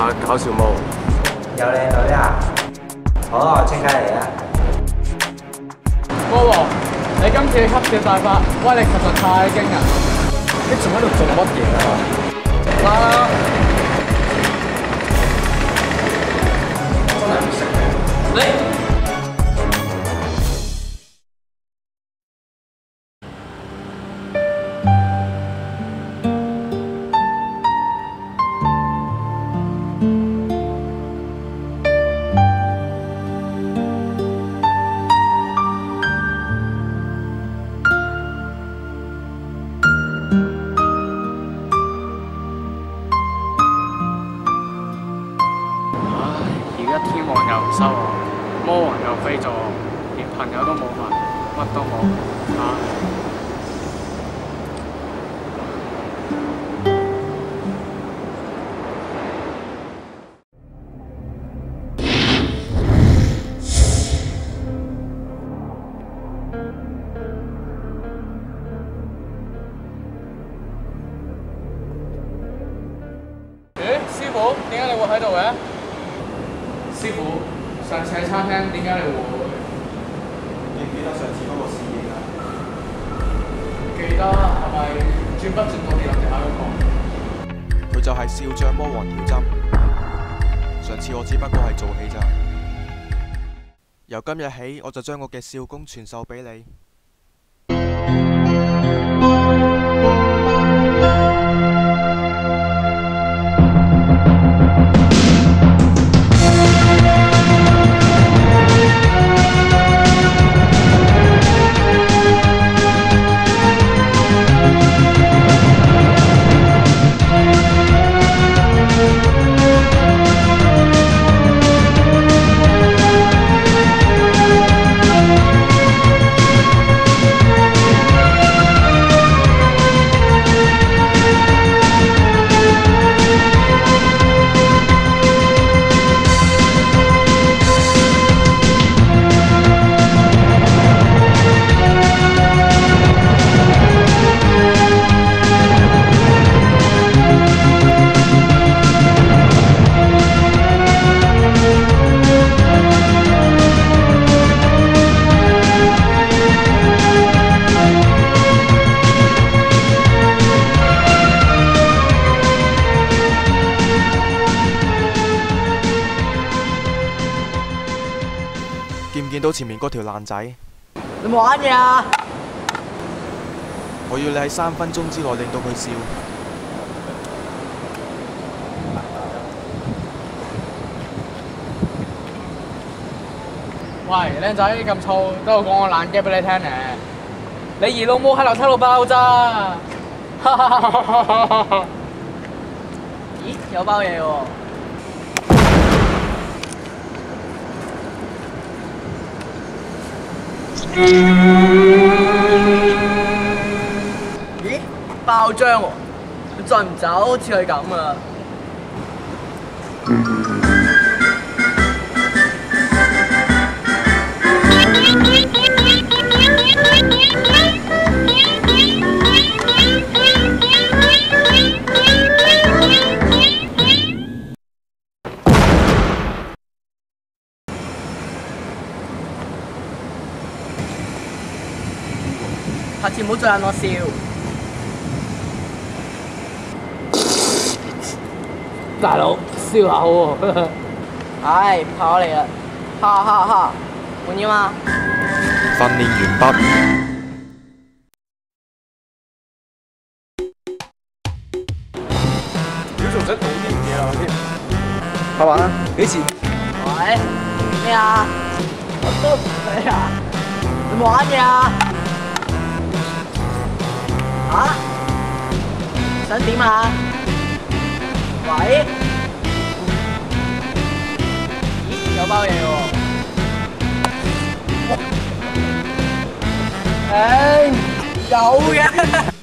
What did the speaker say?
下搞笑毛。有靚女啊！好，即刻嚟啊！魔王，你今次嘅吸血大法威力實在太驚人！你仲喺度做乜嘢啊？啦！真係唔識你。而家天王又唔收我，魔王又飛咗我，連朋友都冇埋，乜都冇。咦，師傅，點解你會喺度嘅？師傅，上次喺餐廳點解你會？記唔記得上次嗰個侍應啊？記得，係咪轉不轉到地下嗰個？佢就係笑匠魔王條針。上次我只不過係做戲咋。由今日起，我就將我嘅笑功傳授俾你。見唔見到前面嗰條爛仔？你玩嘢啊！我要你喺3分鐘之內令到佢笑。喂，靚仔咁燥，都我講個爛 gag 俾你聽咧。你二老母喺樓梯度爆炸！咦，有包嘢喎！咦，爆漿喎！你再唔走，好似佢咁啊！下次唔好再引我笑。大佬，燒下好喎。唉，怕我嚟啦！哈哈哈，滿意嗎？訓練完畢。屌仲使賭啲嘢啊添？拍玩啦，幾時？喂，咩啊？我都唔使啊！你玩嘢啊？嚇？想點啊？喂？咦，有包嘢喎！有嘅。